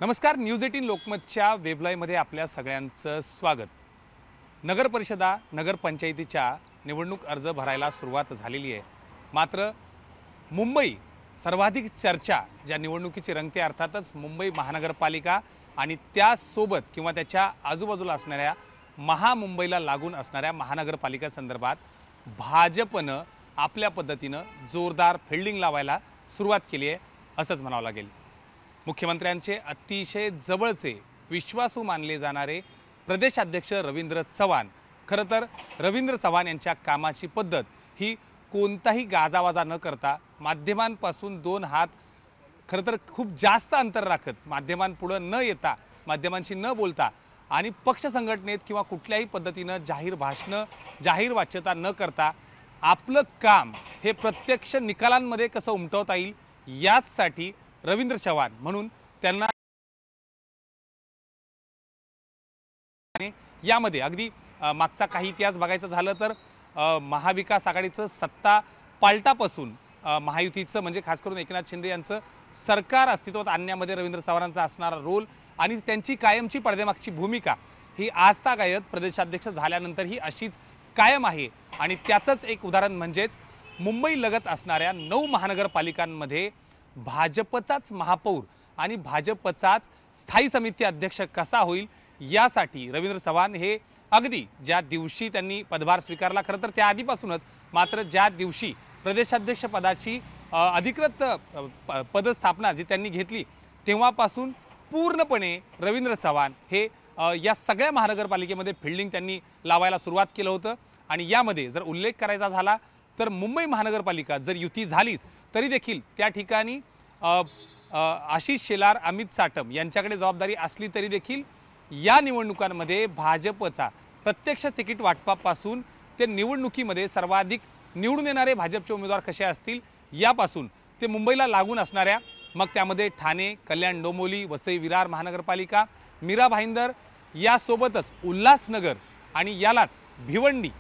नमस्कार, न्यूज 18 लोकमतच्या वेबलाईव्हमध्ये आपल्या सगळ्यांचं स्वागत। नगर परिषदा नगरपंचायतीच्या निवडणूक अर्ज भरायला सुरुवात झालेली आहे। मात्र मुंबई सर्वाधिक चर्चा ज्या निवडणुकीची रंगते अर्थातच मुंबई महानगरपालिका आणि त्यासोबत किंवा त्याच्या आजूबाजूला असणाऱ्या महामुंबईला लागून असणाऱ्या महानगरपालिका संदर्भात भाजपनं आपल्या पद्धतीनं जोरदार फिल्डिंग लावायला सुरुवात केली आहे असंच म्हणावं लागेल। मुख्यमंत्र्यांचे अतिशय जवळचे विश्वासू मानले जाणारे प्रदेशाध्यक्ष रवींद्र चव्हाण, खरं तर रवींद्र चव्हाण यांच्या कामाची पद्धत ही कोणताही गाजावाजा न करता माध्यमांपासून दोन हात खरं तर खूप जास्त अंतर राखत माध्यमांपुढे न येता माध्यमांशी न बोलता आणि पक्ष संघटनेत किंवा कुठल्याही पद्धतीनं जाहीर भाषणं जाहीर वाच्यता न करता आपलं काम हे प्रत्यक्ष निकालांमध्ये कसं उमटवता येईल यासाठी रवींद्र चव्हाण म्हणून त्यांना यामध्ये अगदी मागचा काही इतिहास बघायचा झालं तर महाविकास आघाडीचं सत्ता पालटापासून महायुतीचं म्हणजे खास करून एकनाथ शिंदे यांचं सरकार अस्तित्वात आणण्यामध्ये रवींद्र चव्हाणांचा असणारा रोल आणि त्यांची कायमची पडद्यामागची भूमिका ही आजतागायत प्रदेशाध्यक्ष झाल्यानंतर ही अशीच कायम आहे। आणि त्याचंच एक उदाहरण म्हणजेच मुंबई लगत असणाऱ्या 9 महानगरपालिकांमध्ये भाजपचाच महापौर आणि भाजपचाच स्थायी समिती अध्यक्ष कसा होईल यासाठी रवींद्र चव्हाण हे अगदी ज्या दिवशी त्यांनी पदभार स्वीकारला खरं तर त्या आधीपासूनच मात्र ज्या दिवशी प्रदेशाध्यक्ष पदाची अधिकृत पदस्थापना जी त्यांनी घेतली तेव्हापासून पूर्णपणे रवींद्र चव्हाण हे या सगळ्या महानगरपालिकेमध्ये फिल्डिंग त्यांनी लावायला सुरुवात केलं होतं। आणि यामध्ये जर उल्लेख करायचा झाला तर मुंबई महानगरपालिका जर युती झालीच तरी देखील त्या ठिकाणी आशिष शेलार अमित साटम यांच्याकडे जबाबदारी असली तरी देखील या निवडणुकांमध्ये भाजपचा प्रत्यक्ष तिकीट वाटपापासून ते निवडणुकीमध्ये सर्वाधिक निवडून येणारे भाजपचे उमेदवार कसे असतील यापासून ते मुंबईला लागून असणाऱ्या मग त्यामध्ये ठाणे, कल्याण डोंबिवली, वसई विरार महानगरपालिका, मीरा भाईंदर यासोबतच उल्हासनगर आणि यालाच भिवंडी,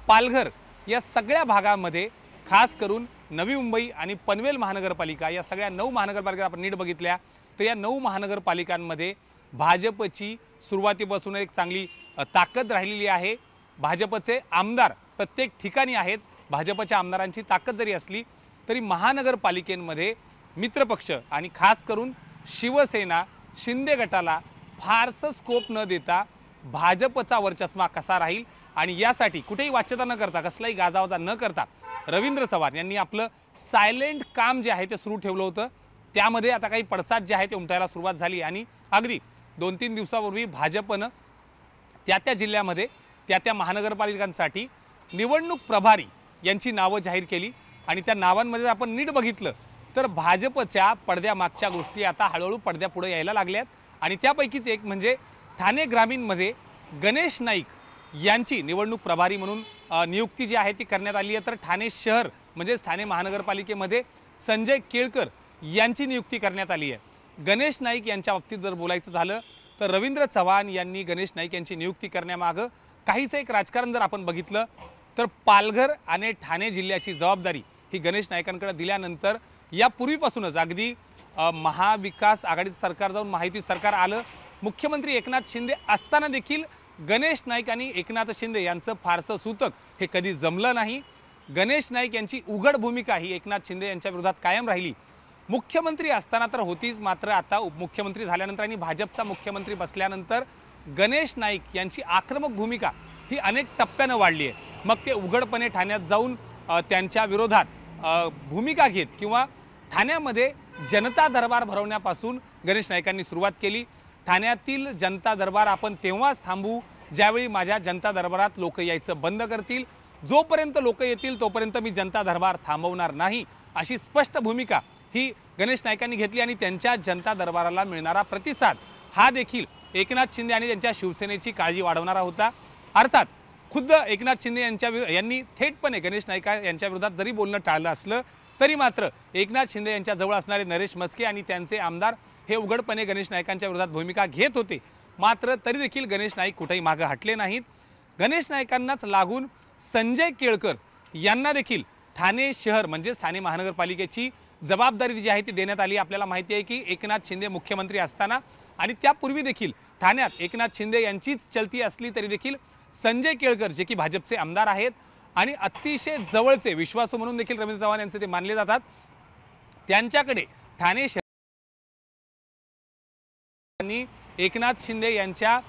पालघर या सगळ्या भागामध्ये खास करून नवी मुंबई आणि पनवेल महानगरपालिका या सगळ्या 9 महानगरपालिका आपण नीट बघितल्या तर या 9 महानगरपालिकांमध्ये भाजपची सुरुवातीपासून एक चांगली ताकद राहिलेली आहे। भाजपचे आमदार प्रत्येक ठिकाणी आहेत। भाजपच्या आमदारांची ताकद जरी असली तरी महानगरपालिकेमध्ये मित्रपक्ष आणि खास करून शिवसेना शिंदे गटाला फारसं स्कोप न देता भाजपचा वर्चस्व कसा राहील आणि यासाठी कुठेही वाच्यता न करता कसलाही गाजावाजा न करता रवींद्र चव्हाण यांनी आपलं सायलेंट काम जे आहे ते सुरू ठेवलं होतं। त्यामध्ये आता काही पडसाद जे आहे ते उमटायला सुरुवात झाली आणि अगदी 2-3 दिवसापूर्वी भाजपनं त्या जिल्ह्यामध्ये त्या महानगरपालिकांसाठी निवडणूक प्रभारी यांची नावं जाहीर केली आणि त्या नावांमध्ये आपण नीट बघितलं तर भाजपच्या पडद्यामागच्या गोष्टी आता हळूहळू पडद्यापुढे यायला लागल्यात। आणि त्यापैकीच एक म्हणजे ठाणे ग्रामीणमध्ये गणेश नाईक यांची निवडणूक प्रभारी म्हणून नियुक्ती जी आहे ती करण्यात आली आहे। तर ठाणे शहर म्हणजे ठाणे महानगरपालिकेमध्ये संजय केळकर यांची नियुक्ती करण्यात आली आहे। गणेश नाईक यांच्या बाबतीत जर बोलायचं झालं तर रवींद्र चव्हाण यांनी गणेश नाईक यांची नियुक्ती करण्यामागं काहीच एक राजकारण जर आपण बघितलं तर पालघर आणि ठाणे जिल्ह्याची जबाबदारी ही गणेश नाईकांकडे दिल्यानंतर यापूर्वीपासूनच अगदी महाविकास आघाडीचं सरकार जाऊन महायुती सरकार आलं, मुख्यमंत्री एकनाथ शिंदे असताना देखील गणेश नाईक आणि एकनाथ शिंदे यांचं फारसं सूतक हे कधी जमलं नाही। गणेश नाईक यांची उघड भूमिका ही एकनाथ शिंदे यांच्या विरोधात कायम राहिली। मुख्यमंत्री असताना तर होतीच मात्र आता उपमुख्यमंत्री झाल्यानंतर आणि भाजपचा मुख्यमंत्री बसल्यानंतर गणेश नाईक यांची आक्रमक भूमिका ही अनेक टप्प्यानं वाढली आहे। मग ते उघडपणे ठाण्यात जाऊन त्यांच्या विरोधात भूमिका घेत किंवा ठाण्यामध्ये जनता दरबार भरवण्यापासून गणेश नाईकांनी सुरुवात केली। ठाण्यातील जनता दरबार आपण तेव्हाच थांबू ज्यावेळी माझ्या जनता दरबारात लोक यायचं बंद करतील, जोपर्यंत लोक येतील तोपर्यंत मी जनता दरबार थांबवणार नाही अशी स्पष्ट भूमिका ही गणेश नाईकांनी घेतली। आणि त्यांच्या जनता दरबाराला मिळणारा प्रतिसाद हा देखील एकनाथ शिंदे आणि त्यांच्या शिवसेनेची काळजी वाढवणारा होता। अर्थात खुद्द एकनाथ शिंदे यांनी थेटपणे गणेश नाईक यांच्या विरोधात जरी बोलणं टाळलं असलं तरी मात्र एकनाथ शिंदे यांच्या जवळ असणारे नरेश मस्के आणि त्यांचे आमदार हे उघडपणे गणेश नाईकांच्या विरोधात भूमिका घेत होते। मात्र तरी देखील गणेश नाईक कुठेही मागे हटले नाहीत। गणेश नाईकांनाच लागून संजय केळकर यांना देखील ठाणे शहर म्हणजे ठाणे महानगरपालिकेची जबाबदारी जी आहे ती देण्यात आली। आपल्याला माहिती आहे की एकनाथ शिंदे मुख्यमंत्री असताना आणि त्यापूर्वी देखील ठाण्यात एकनाथ शिंदे यांचीच चलती असली तरी देखील संजय केळकर जे की भाजपचे आमदार आहेत आणि अतिशय जवळचे विश्वासू म्हणून देखील रवींद्र चव्हाण यांचे ते मानले जातात, त्यांच्याकडे ठाणे शहरांनी एकनाथ शिंदे यांच्या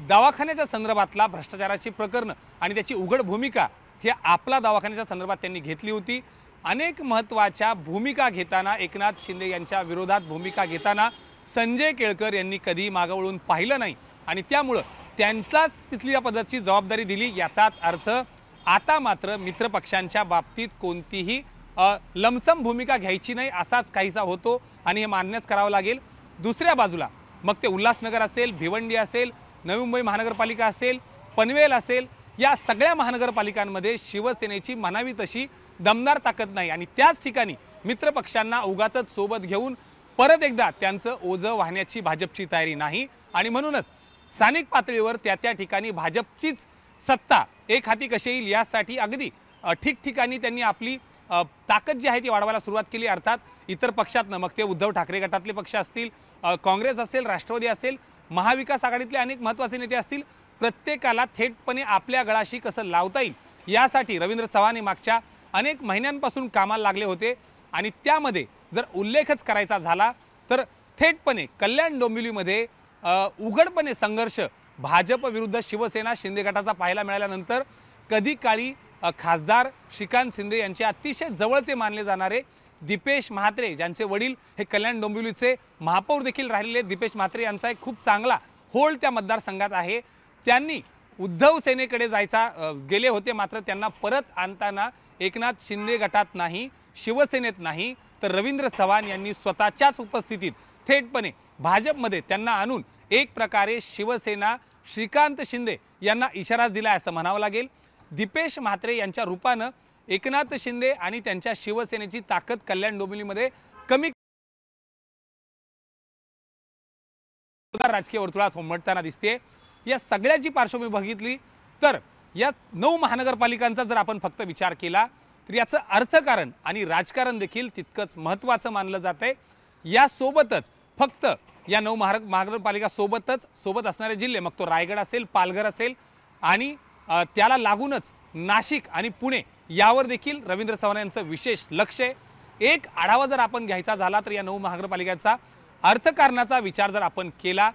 दवाखान्याच्या संदर्भातला भ्रष्टाचाराची प्रकरण आणि त्याची उघड भूमिका ही आपला दवाखान्याच्या संदर्भात त्यांनी घेतली होती। अनेक महत्त्वाच्या भूमिका घेताना एकनाथ शिंदे यांच्या विरोधात भूमिका घेताना संजय केळकर यांनी कधी मागे वळून पाहिलं नाही आणि त्यामुळे त्यांच्याच तिथली या पदाची जबाबदारी दिली। याचाच अर्थ आता मात्र मित्रपक्षांच्या बाबतीत कोणतीही लमसम भूमिका घ्यायची नाही असाच काहीसा होतो आणि हे मान्यच करावं लागेल। दुसऱ्या बाजूला मग ते उल्हासनगर असेल, भिवंडी असेल, नवी मुंबई महानगरपालिका असेल, पनवेल असेल, या सगळ्या महानगरपालिकांमध्ये शिवसेनेची म्हणावी तशी दमदार ताकद नाही आणि त्याच ठिकाणी मित्रपक्षांना उगाचच सोबत घेऊन परत एकदा त्यांचं ओझं वाहण्याची भाजपची तयारी नाही आणि म्हणूनच स्थानिक पातळीवर त्या ठिकाणी भाजपचीच सत्ता एक हाती कशी येईल यासाठी अगदी ठिकठिकाणी त्यांनी आपली ताकद जी आहे ती वाढवायला सुरुवात केली। अर्थात इतर पक्षातनं मग ते उद्धव ठाकरे गटातले पक्ष असतील, काँग्रेस असेल, राष्ट्रवादी असेल, महाविकास आघाडीतले अनेक महत्त्वाचे नेते असतील, प्रत्येकाला थेटपणे आपल्या गळाशी कसं लावता येईल यासाठी रवींद्र चव्हाण मागच्या अनेक महिन्यांपासून कामाला लागले होते आणि त्यामध्ये जर उल्लेखच करायचा झाला तर थेटपणे कल्याण डोंबिवलीमध्ये उघडपणे संघर्ष भाजप विरुद्ध शिवसेना शिंदे गटाचा पाहायला मिळाल्यानंतर कधी काळी खासदार श्रीकांत शिंदे यांचे अतिशय जवळचे मानले जाणारे दीपेश म्हात्रे ज्यांचे वडील हे कल्याण डोंबिवलीचे महापौर देखील राहिलेले दीपेश म्हात्रे यांचा एक खूप चांगला होल्ड त्या मतदारसंघात आहे। त्यांनी उद्धव सेनेकडे जायचा गेले होते, मात्र त्यांना परत आणताना एकनाथ शिंदे गटात नाही, शिवसेनेत नाही तर रवींद्र चव्हाण यांनी स्वतःच्याच उपस्थितीत थेटपणे भाजपमध्ये त्यांना आणून एक प्रकारे शिवसेना श्रीकांत शिंदे यांना इशाराच दिला असं म्हणावं लागेल। दीपेश म्हात्रे यांच्या रूपानं एकनाथ शिंदे आणि त्यांच्या शिवसेनेची ताकद कल्याण डोंबिवलीमध्ये कमी राजकीय वर्तुळात उमटताना दिसते। या सगळ्याची पार्श्वभूमी बघितली तर या 9 महानगरपालिकांचा जर आपण फक्त विचार केला तर याचं अर्थकारण आणि राजकारण देखील तितकंच महत्त्वाचं मानलं जातंय। यासोबतच फक्त या 9 महानगरपालिका सोबत असणारे जिल्हे मग तो रायगड असेल, पालघर असेल आणि त्याला लागूनच नाशिक आणि पुणे यावर देखील रवींद्र चव्हाण यांचं विशेष लक्ष आहे। एक आढावा जर आपण घ्यायचा झाला तर या 9 महानगरपालिकांचा अर्थकारणाचा विचार जर आपण केला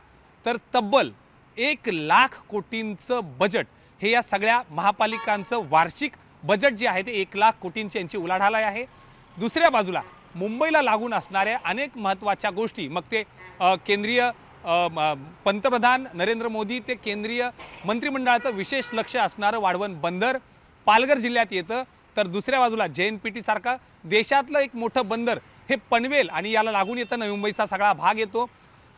तर तब्बल 1 लाख कोटींचं बजेट हे या सगळ्या महापालिकांचं वार्षिक बजेट जे आहे ते 1 लाख कोटींची यांची उलाढाल आहे। दुसऱ्या बाजूला मुंबईला लागून असणाऱ्या अनेक महत्त्वाच्या गोष्टी मग ते केंद्रीय पंतप्रधान नरेंद्र मोदी ते केंद्रीय मंत्रिमंडळाचं विशेष लक्ष असणारं वाढवण बंदर पालघर जिल्ह्यात येतं, तर दुसऱ्या बाजूला JNPT सारखा देशातलं एक मोठं बंदर हे पनवेल आणि याला लागून येतं नवी मुंबईचा सगळा भाग येतो।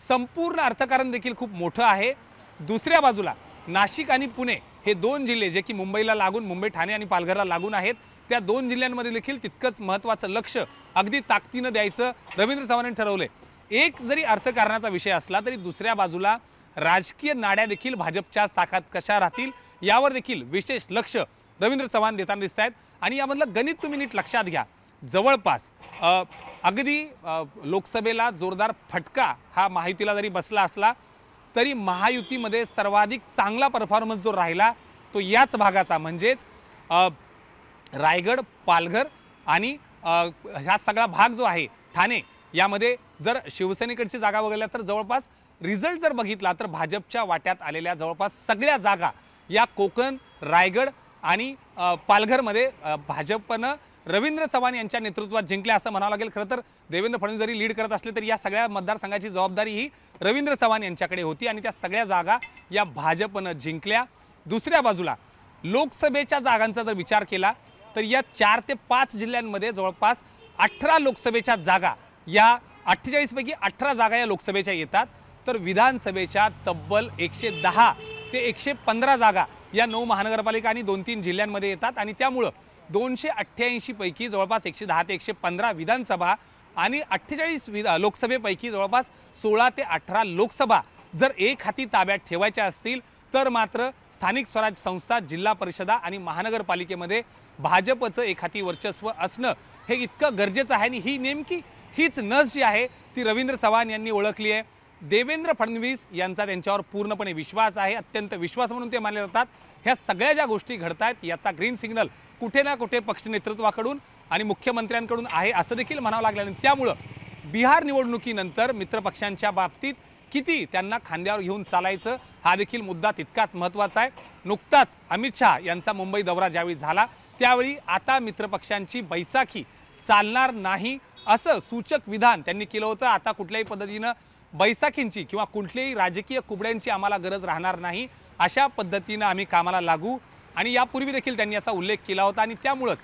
संपूर्ण अर्थकारण देखील खूप मोठं आहे। दुसऱ्या बाजूला नाशिक आणि पुणे हे 2 जिल्हे जे की मुंबईला लागून मुंबई ठाणे आणि पालघरला लागून आहेत त्या 2 जिल्ह्यांमध्ये देखील तितकंच महत्त्वाचं लक्ष अगदी ताकदीनं द्यायचं रवींद्र चव्हाणांनी ठरवलंय। एक जरी अर्थकारणाचा विषय असला तरी दुसऱ्या बाजूला राजकीय नाड्या देखील भाजपच्याच ताकद कशा राहतील यावर देखील विशेष लक्ष रवींद्र चव्हाण देताना दिसत आहेत आणि यामधलं गणित तुम्ही नीट लक्षात घ्या। जवळपास अगदी लोकसभेला जोरदार फटका हा महायुतीला जरी बसला असला तरी महायुतीमध्ये सर्वाधिक चांगला परफॉर्मन्स जो राहिला तो याच भागाचा म्हणजेच रायगड, पालघर आणि हा सगळा भाग जो आहे ठाणे यामध्ये जर शिवसेनेकडची जागा बघितल्या तर जवळपास रिझल्ट जर बघितला तर भाजपच्या वाट्यात आलेल्या जवळपास सगळ्या जागा या कोकण, रायगड आणि पालघरमध्ये भाजपनं रवींद्र चव्हाण यांच्या नेतृत्वात जिंकल्या असं म्हणावं लागेल। खरं तर देवेंद्र फडणवीस जरी लीड करत असले तरी या सगळ्या मतदारसंघाची जबाबदारी ही रवींद्र चव्हाण यांच्याकडे होती आणि त्या सगळ्या जागा या भाजपनं जिंकल्या। दुसऱ्या बाजूला लोकसभेच्या जागांचा जर विचार केला तर या 4 ते 5 जिल्ह्यांमध्ये जवळपास 18 लोकसभेच्या जागा या 48 पैकी 18 जागा या लोकसभेच्या येतात, तर विधानसभेच्या तब्बल 110 ते 115 जागा या 9 महानगरपालिका आणि 2-3 जिल्ह्यांमध्ये येतात आणि त्यामुळे 288 पैकी जवळपास 110 ते 115 विधानसभा आणि 48 लोकसभेपैकी जवळपास 16 ते 18 लोकसभा जर एक हाती ताब्यात ठेवायच्या असतील तर मात्र स्थानिक स्वराज्य संस्था, जिल्हा परिषदा आणि महानगरपालिकेमध्ये भाजपचं एक हाती वर्चस्व असणं हे इतकं गरजेचं आहे आणि हीच नस जी आहे ती रवींद्र चव्हाण यांनी ओळखली आहे। देवेंद्र फडणवीस यांचा त्यांच्यावर पूर्णपणे विश्वास आहे, अत्यंत विश्वास म्हणून ते मानले जातात। ह्या सगळ्या ज्या गोष्टी घडतात याचा ग्रीन सिग्नल कुठे ना कुठे पक्ष नेतृत्वाकडून आणि मुख्यमंत्र्यांकडून आहे असं देखील म्हणावं लागलं। आणि त्यामुळं बिहार निवडणुकीनंतर मित्रपक्षांच्या बाबतीत किती त्यांना खांद्यावर घेऊन चालायचं हा देखील मुद्दा तितकाच महत्त्वाचा आहे। नुकताच अमित शहा यांचा मुंबई दौरा ज्यावेळी झाला त्यावेळी आता मित्रपक्षांची बैसाखी चालणार नाही असं सूचक विधान त्यांनी केलं होतं। आता कुठल्याही पद्धतीनं बैसाखींची किंवा कुठल्याही राजकीय कुबड्यांची आम्हाला गरज राहणार नाही, अशा पद्धतीनं आम्ही कामाला लागू, आणि यापूर्वी देखील त्यांनी असा उल्लेख केला होता। आणि त्यामुळेच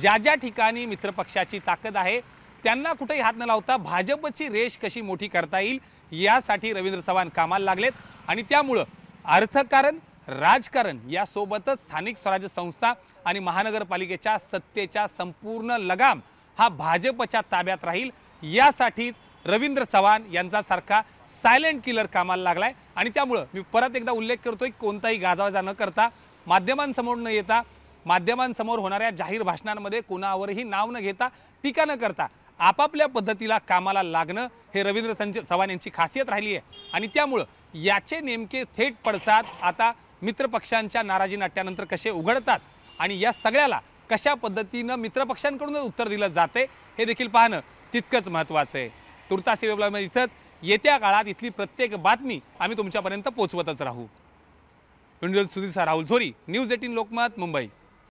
ज्या ठिकाणी मित्रपक्षाची ताकद आहे त्यांना कुठेही हात न लावता भाजपची रेष कशी मोठी करता येईल यासाठी रवींद्र चव्हाण कामाला लागलेत। आणि त्यामुळं अर्थकारण राजकारण यासोबतच स्थानिक स्वराज्य संस्था आणि महानगरपालिकेच्या सत्तेच्या संपूर्ण लगाम हा भाजपच्या ताब्यात राहील यासाठीच रवींद्र चव्हाण यांच्यासारखा सायलेंट किलर कामाला लागलाय। आणि त्यामुळं मी परत एकदा उल्लेख करतोय, कोणताही गाजावाजा न करता, माध्यमांसमोर न येता, माध्यमांसमोर होणाऱ्या जाहीर भाषणांमध्ये कोणावरही नाव न घेता, टीका न करता आपापल्या पद्धतीला कामाला लागणं हे रवींद्र चव्हाण यांची खासियत राहिली आहे। आणि त्यामुळं याचे नेमके थेट पडसाद आता मित्रपक्षांच्या नाराजी नाट्यानंतर कसे उघडतात आणि या सगळ्याला कशा पद्धतीनं मित्रपक्षांकडून उत्तर दिलं जाते हे देखील पाहणं तितकंच महत्त्वाचं आहे। तुर्तास वेबलामध्ये इथंच येत्या काळात इथली प्रत्येक बातमी आम्ही तुमच्यापर्यंत पोहोचवतच राहू। सुधीर राहुल झोरी, न्यूज 18 लोकमत, मुंबई।